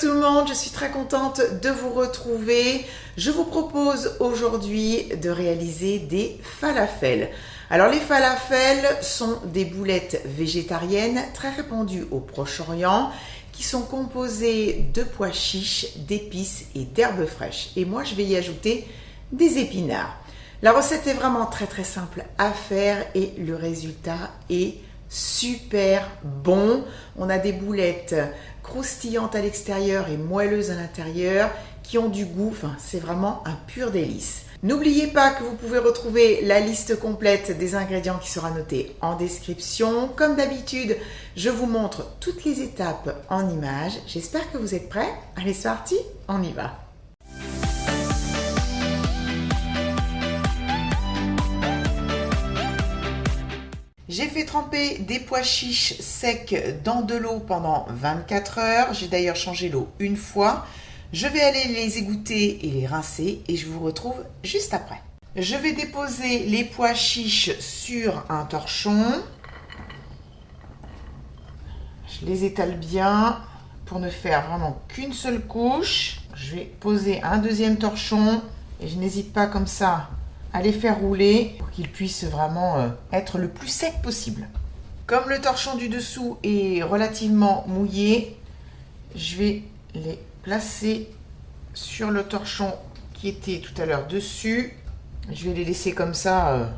tout le monde, je suis très contente de vous retrouver. Je vous propose aujourd'hui de réaliser des falafels. Alors les falafels sont des boulettes végétariennes très répandues au Proche-Orient qui sont composées de pois chiches, d'épices et d'herbes fraîches. Et moi je vais y ajouter des épinards. La recette est vraiment très simple à faire et le résultat est super bon. On a des boulettes croustillantes à l'extérieur et moelleuses à l'intérieur qui ont du goût, enfin c'est vraiment un pur délice. N'oubliez pas que vous pouvez retrouver la liste complète des ingrédients qui sera notée en description. Comme d'habitude, je vous montre toutes les étapes en images. J'espère que vous êtes prêts. Allez, c'est parti, on y va. J'ai fait tremper des pois chiches secs dans de l'eau pendant 24 heures. J'ai d'ailleurs changé l'eau une fois. Je vais aller les égoutter et les rincer et je vous retrouve juste après. Je vais déposer les pois chiches sur un torchon. Je les étale bien pour ne faire vraiment qu'une seule couche. Je vais poser un deuxième torchon et je n'hésite pas comme ça à les faire rouler pour qu'ils puissent vraiment être le plus sec possible. Comme le torchon du dessous est relativement mouillé, je vais les placer sur le torchon qui était tout à l'heure dessus. Je vais les laisser comme ça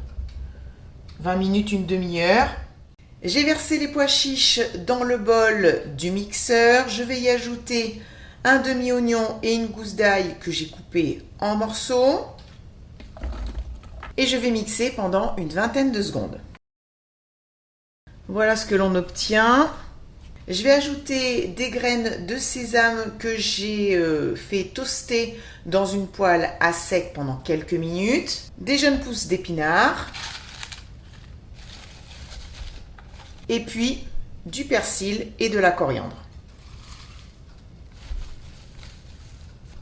20 minutes, une demi-heure. J'ai versé les pois chiches dans le bol du mixeur. Je vais y ajouter un demi-oignon et une gousse d'ail que j'ai coupé en morceaux. Et je vais mixer pendant une vingtaine de secondes. Voilà ce que l'on obtient. Je vais ajouter des graines de sésame que j'ai fait toaster dans une poêle à sec pendant quelques minutes. Des jeunes pousses d'épinards. Et puis du persil et de la coriandre.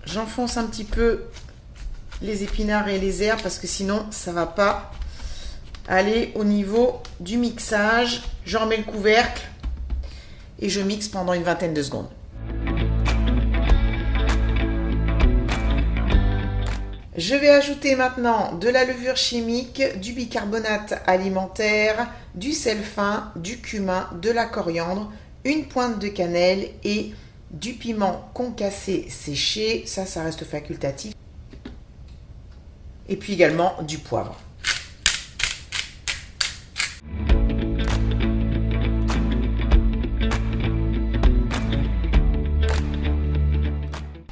J'enfonce un petit peu les épinards et les herbes parce que sinon ça va pas aller au niveau du mixage. Je remets le couvercle et je mixe pendant une vingtaine de secondes. Je vais ajouter maintenant de la levure chimique, du bicarbonate alimentaire, du sel fin, du cumin, de la coriandre, une pointe de cannelle et du piment concassé séché. Ça reste facultatif. Et puis également du poivre.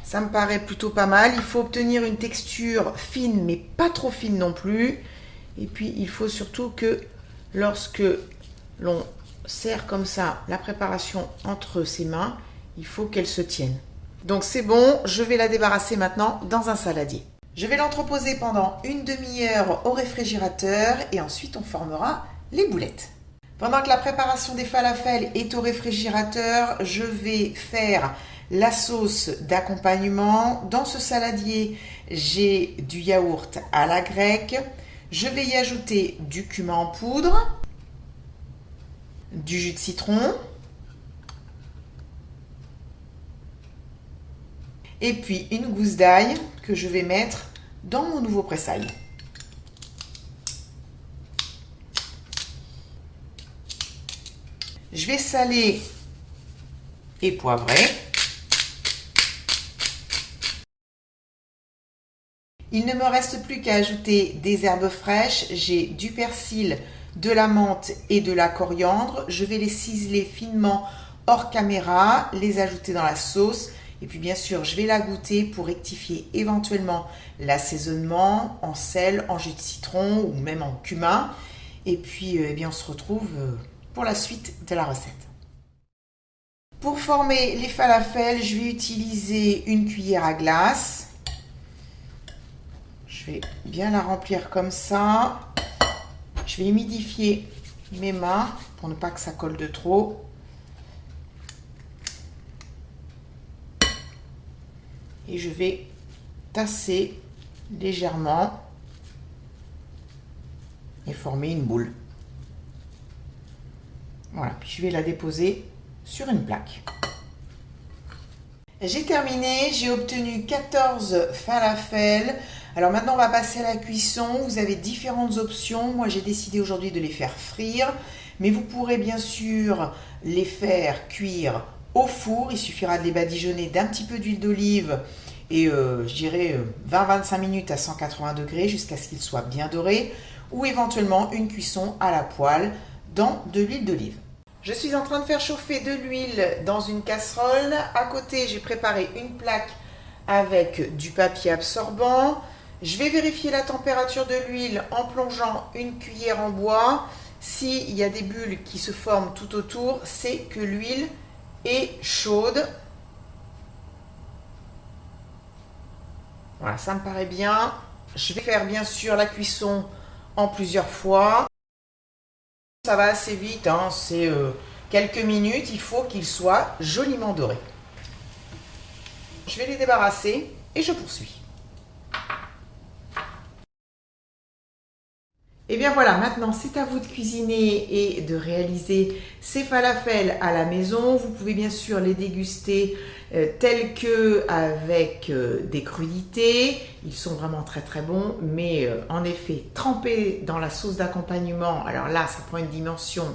Ça me paraît plutôt pas mal. Il faut obtenir une texture fine, mais pas trop fine non plus. Et puis, il faut surtout que lorsque l'on serre comme ça la préparation entre ses mains, il faut qu'elle se tienne. Donc c'est bon, je vais la débarrasser maintenant dans un saladier. Je vais l'entreposer pendant une demi-heure au réfrigérateur et ensuite on formera les boulettes. Pendant que la préparation des falafels est au réfrigérateur, je vais faire la sauce d'accompagnement. Dans ce saladier, j'ai du yaourt à la grecque. Je vais y ajouter du cumin en poudre, du jus de citron et puis une gousse d'ail que je vais mettre dans mon nouveau pressail. Je vais saler et poivrer. Il ne me reste plus qu'à ajouter des herbes fraîches. J'ai du persil, de la menthe et de la coriandre. Je vais les ciseler finement hors caméra, les ajouter dans la sauce. Et puis bien sûr, je vais la goûter pour rectifier éventuellement l'assaisonnement en sel, en jus de citron ou même en cumin. Et puis eh bien, on se retrouve pour la suite de la recette. Pour former les falafels, je vais utiliser une cuillère à glace. Je vais bien la remplir comme ça. Je vais humidifier mes mains pour ne pas que ça colle de trop. Et je vais tasser légèrement et former une boule. Voilà, puis je vais la déposer sur une plaque. J'ai terminé, j'ai obtenu 14 falafels. Alors maintenant on va passer à la cuisson. Vous avez différentes options. Moi j'ai décidé aujourd'hui de les faire frire. Mais vous pourrez bien sûr les faire cuire au four. Il suffira de les badigeonner d'un petit peu d'huile d'olive et je dirais 20-25 minutes à 180 degrés jusqu'à ce qu'ils soient bien dorés. Ou éventuellement une cuisson à la poêle dans de l'huile d'olive. Je suis en train de faire chauffer de l'huile dans une casserole. À côté, j'ai préparé une plaque avec du papier absorbant. Je vais vérifier la température de l'huile en plongeant une cuillère en bois. S'il y a des bulles qui se forment tout autour, c'est que l'huile est chaude. Voilà, ça me paraît bien. Je vais faire bien sûr la cuisson en plusieurs fois. Ça va assez vite, hein, c'est quelques minutes, il faut qu'ils soient joliment dorés. Je vais les débarrasser et je poursuis. Et bien voilà, maintenant c'est à vous de cuisiner et de réaliser ces falafels à la maison. Vous pouvez bien sûr les déguster tels que avec des crudités. Ils sont vraiment très très bons, mais en effet trempés dans la sauce d'accompagnement, alors là ça prend une dimension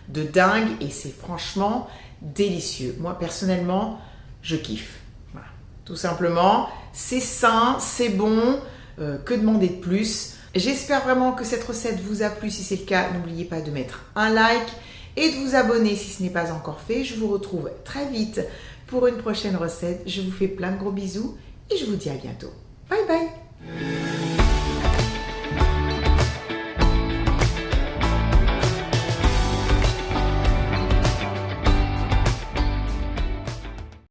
de dingue et c'est franchement délicieux. Moi personnellement, je kiffe. Voilà. Tout simplement, c'est sain, c'est bon, que demander de plus? J'espère vraiment que cette recette vous a plu. Si c'est le cas, n'oubliez pas de mettre un like et de vous abonner si ce n'est pas encore fait. Je vous retrouve très vite pour une prochaine recette. Je vous fais plein de gros bisous et je vous dis à bientôt. Bye bye!